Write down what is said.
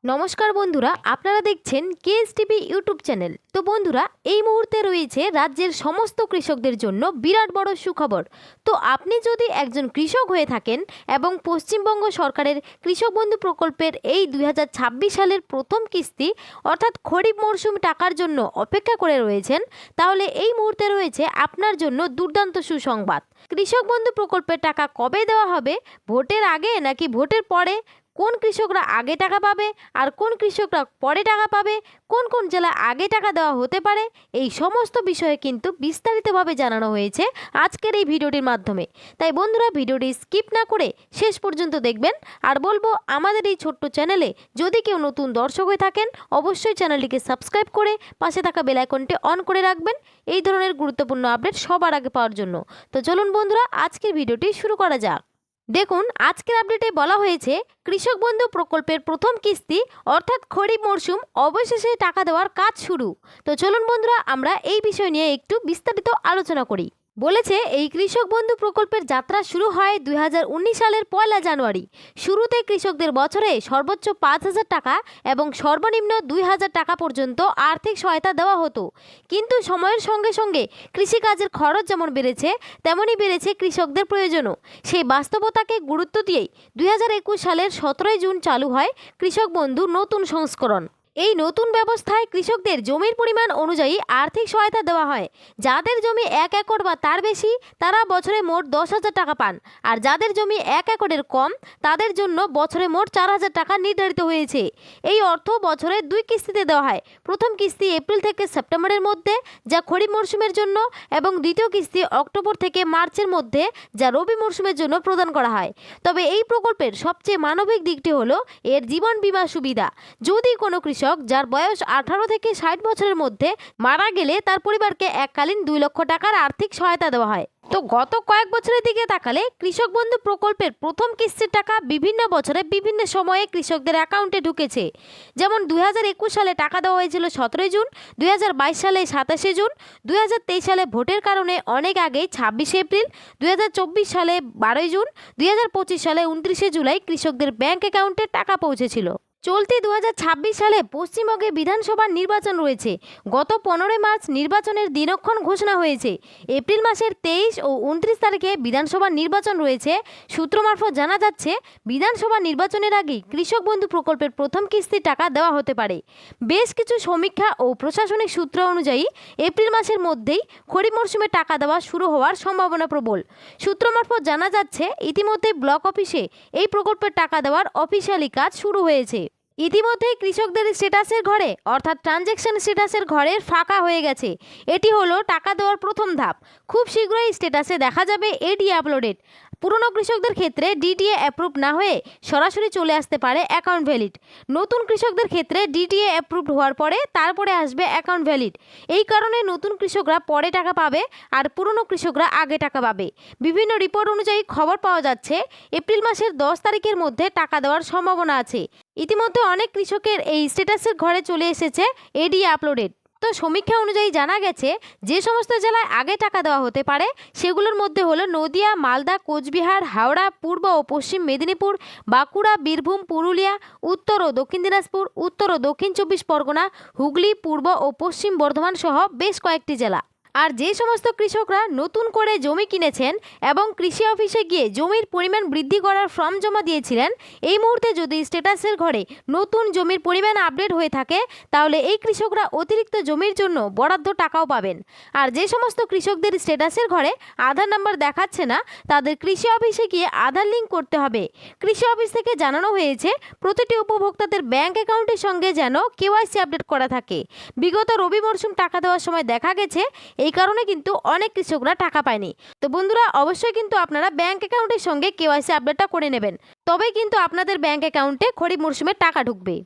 নমস্কার বন্ধুরা, আপনারা দেখছেন কেএসটিভি ইউটিউব চ্যানেল। তো বন্ধুরা, এই মুহূর্তে রয়েছে রাজ্যের সমস্ত কৃষকদের জন্য বিরাট বড় সুখবর। তো আপনি যদি একজন কৃষক হয়ে থাকেন এবং পশ্চিমবঙ্গ সরকারের কৃষক বন্ধু প্রকল্পের এই 2026 সালের প্রথম কিস্তি অর্থাৎ খরিফ মরশুম টাকার জন্য অপেক্ষা করে রয়েছেন, তাহলে এই মুহূর্তে রয়েছে আপনার জন্য দুর্দান্ত সুসংবাদ। কৃষক বন্ধু প্রকল্পের টাকা কবে দেওয়া হবে, ভোটের আগে নাকি ভোটের পরে, কোন কৃষকরা আগে টাকা পাবে আর কোন কৃষকরা পরে টাকা পাবে, কোন কোন জেলায় আগে টাকা দেওয়া হতে পারে, এই সমস্ত বিষয়ে কিন্তু বিস্তারিতভাবে জানানো হয়েছে আজকের এই ভিডিওটির মাধ্যমে। তাই বন্ধুরা, ভিডিওটি স্কিপ না করে শেষ পর্যন্ত দেখবেন। আর বলবো, আমাদের এই ছোট্ট চ্যানেলে যদি কেউ নতুন দর্শক হয়ে থাকেন, অবশ্যই চ্যানেলটিকে সাবস্ক্রাইব করে পাশে থাকা বেল আইকনটি অন করে রাখবেন এই ধরনের গুরুত্বপূর্ণ আপডেট সবার আগে পাওয়ার জন্য। তো চলুন বন্ধুরা, আজকের ভিডিওটি শুরু করা যাক। দেখুন, আজকের আপডেটে বলা হয়েছে কৃষক বন্ধু প্রকল্পের প্রথম কিস্তি অর্থাৎ খরিফ মরশুম অবশেষে টাকা দেওয়ার কাজ শুরু। তো চলুন বন্ধুরা, আমরা এই বিষয় নিয়ে একটু বিস্তারিত আলোচনা করি। বলেছে, এই কৃষক বন্ধু প্রকল্পের যাত্রা শুরু হয় 2019 সালের 1 জানুয়ারি। শুরুতে কৃষকদের বছরে সর্বোচ্চ 5,000 টাকা এবং সর্বনিম্ন 2,000 টাকা পর্যন্ত আর্থিক সহায়তা দেওয়া হতো। কিন্তু সময়ের সঙ্গে সঙ্গে কৃষিকাজের খরচ যেমন বেড়েছে, তেমনই বেড়েছে কৃষকদের প্রয়োজনও। সেই বাস্তবতাকে গুরুত্ব দিয়েই 2021 সালের 17 জুন চালু হয় কৃষক বন্ধু নতুন সংস্করণ। এই নতুন ব্যবস্থায় কৃষকদের জমির পরিমাণ অনুযায়ী আর্থিক সহায়তা দেওয়া হয়। যাদের জমি 1 একর বা তার বেশি, তারা বছরে মোট 10,000 টাকা পান। আর যাদের জমি 1 একরের কম, তাদের জন্য বছরে মোট 4,000 টাকা নির্ধারিত হয়েছে। এই অর্থ বছরে 2 কিস্তিতে দেওয়া হয়। প্রথম কিস্তি এপ্রিল থেকে সেপ্টেম্বরের মধ্যে, যা খরিফ মরশুমের জন্য, এবং দ্বিতীয় কিস্তি অক্টোবর থেকে মার্চের মধ্যে, যা রবি মরশুমের জন্য প্রদান করা হয়। তবে এই প্রকল্পের সবচেয়ে মানবিক দিকটি হলো এর জীবন বীমা সুবিধা। যদি কোনো কৃষক যার বয়স 18 থেকে 60 বছরের মধ্যে মারা গেলে, তার পরিবারকে এককালীন 2 লক্ষ টাকার আর্থিক সহায়তা দেওয়া হয়। তো গত কয়েক বছরের দিকে তাকালে কৃষক বন্ধু প্রকল্পের প্রথম কিস্তির টাকা বিভিন্ন বছরে বিভিন্ন সময়ে কৃষকদের অ্যাকাউন্টে ঢুকেছে। যেমন 2021 সালে টাকা দেওয়া হয়েছিল 17 জুন, 2022 সালে 27 জুন, 2023 সালে ভোটের কারণে অনেক আগেই 26 এপ্রিল, 2024 সালে 12 জুন, 2025 সালে 29 জুলাই কৃষকদের ব্যাংক অ্যাকাউন্টে টাকা পৌঁছেছিল। চলতি 2026 সালে পশ্চিমবঙ্গে বিধানসভার নির্বাচন রয়েছে। গত 15 মার্চ নির্বাচনের দিনক্ষণ ঘোষণা হয়েছে। এপ্রিল মাসের 23 ও 29 তারিখে বিধানসভা নির্বাচন রয়েছে। সূত্র মারফত জানা যাচ্ছে, বিধানসভা নির্বাচনের আগেই কৃষক বন্ধু প্রকল্পের প্রথম কিস্তির টাকা দেওয়া হতে পারে। বেশ কিছু সমীক্ষা ও প্রশাসনিক সূত্র অনুযায়ী এপ্রিল মাসের মধ্যেই খরিফ মরশুমে টাকা দেওয়া শুরু হওয়ার সম্ভাবনা প্রবল। সূত্র মারফত জানা যাচ্ছে, ইতিমধ্যেই ব্লক অফিসে এই প্রকল্পের টাকা দেওয়ার অফিসিয়ালি কাজ শুরু হয়েছে। ইতিমধ্যেই কৃষকদের স্ট্যাটাসের ঘরে অর্থাৎ ট্রানজ্যাকশন স্ট্যাটাসের ঘরের ফাঁকা হয়ে গেছে। এটি হলো টাকা দেওয়ার প্রথম ধাপ। খুব শীঘ্রই স্ট্যাটাসে দেখা যাবে এডি আপলোডেড। পুরনো কৃষকদের ক্ষেত্রে ডিটিএ অ্যাপ্রুভ না হয়ে সরাসরি চলে আসতে পারে অ্যাকাউন্ট ভ্যালিড। নতুন কৃষকদের ক্ষেত্রে ডিটিএ অ্যাপ্রুভড হওয়ার পরে তারপরে আসবে অ্যাকাউন্ট ভ্যালিড। এই কারণে নতুন কৃষকরা পরে টাকা পাবে আর পুরনো কৃষকরা আগে টাকা পাবে। বিভিন্ন রিপোর্ট অনুযায়ী খবর পাওয়া যাচ্ছে, এপ্রিল মাসের 10 তারিখের মধ্যে টাকা দেওয়ার সম্ভাবনা আছে। ইতিমধ্যে অনেক কৃষকের এই স্ট্যাটাসের ঘরে চলে এসেছে এডি আপলোডেড। তো সমীক্ষা অনুযায়ী জানা গেছে, যে সমস্ত জেলায় আগে টাকা দেওয়া হতে পারে সেগুলোর মধ্যে হলো নদিয়া, মালদা, কোচবিহার, হাওড়া, পূর্ব ও পশ্চিম মেদিনীপুর, বাঁকুড়া, বীরভূম, পুরুলিয়া, উত্তর ও দক্ষিণ দিনাজপুর, উত্তর ও দক্ষিণ 24 পরগনা, হুগলি, পূর্ব ও পশ্চিম বর্ধমান সহ বেশ কয়েকটি জেলা। আর যে সমস্ত কৃষকরা নতুন করে জমি কিনেছেন এবং কৃষি অফিসে গিয়ে জমির পরিমাণ বৃদ্ধি করার ফর্ম জমা দিয়েছিলেন, এই মুহূর্তে যদি স্ট্যাটাসের ঘরে নতুন জমির পরিমাণ আপডেট হয়ে থাকে, তাহলে এই কৃষকরা অতিরিক্ত জমির জন্য বরাদ্দ টাকাও পাবেন। আর যে সমস্ত কৃষকদের স্ট্যাটাসের ঘরে আধার নাম্বার দেখাচ্ছে না, তাদের কৃষি অফিসে গিয়ে আধার লিঙ্ক করতে হবে। কৃষি অফিস থেকে জানানো হয়েছে, প্রতিটি উপভোক্তাদের ব্যাংক অ্যাকাউন্টের সঙ্গে যেন কেওয়াইসি আপডেট করা থাকে। বিগত রবি মরশুম টাকা দেওয়ার সময় দেখা গেছে, এই কারণে কিন্তু অনেক কৃষকরা টাকা পায়নি। তো বন্ধুরা, অবশ্যই কিন্তু আপনারা ব্যাংক অ্যাকাউন্টের সঙ্গে কেওয়াইসি আপডেটটা করে নেবেন, তবেই কিন্তু আপনাদের ব্যাংক অ্যাকাউন্টে খরিফ মরশুমে টাকা ঢুকবে।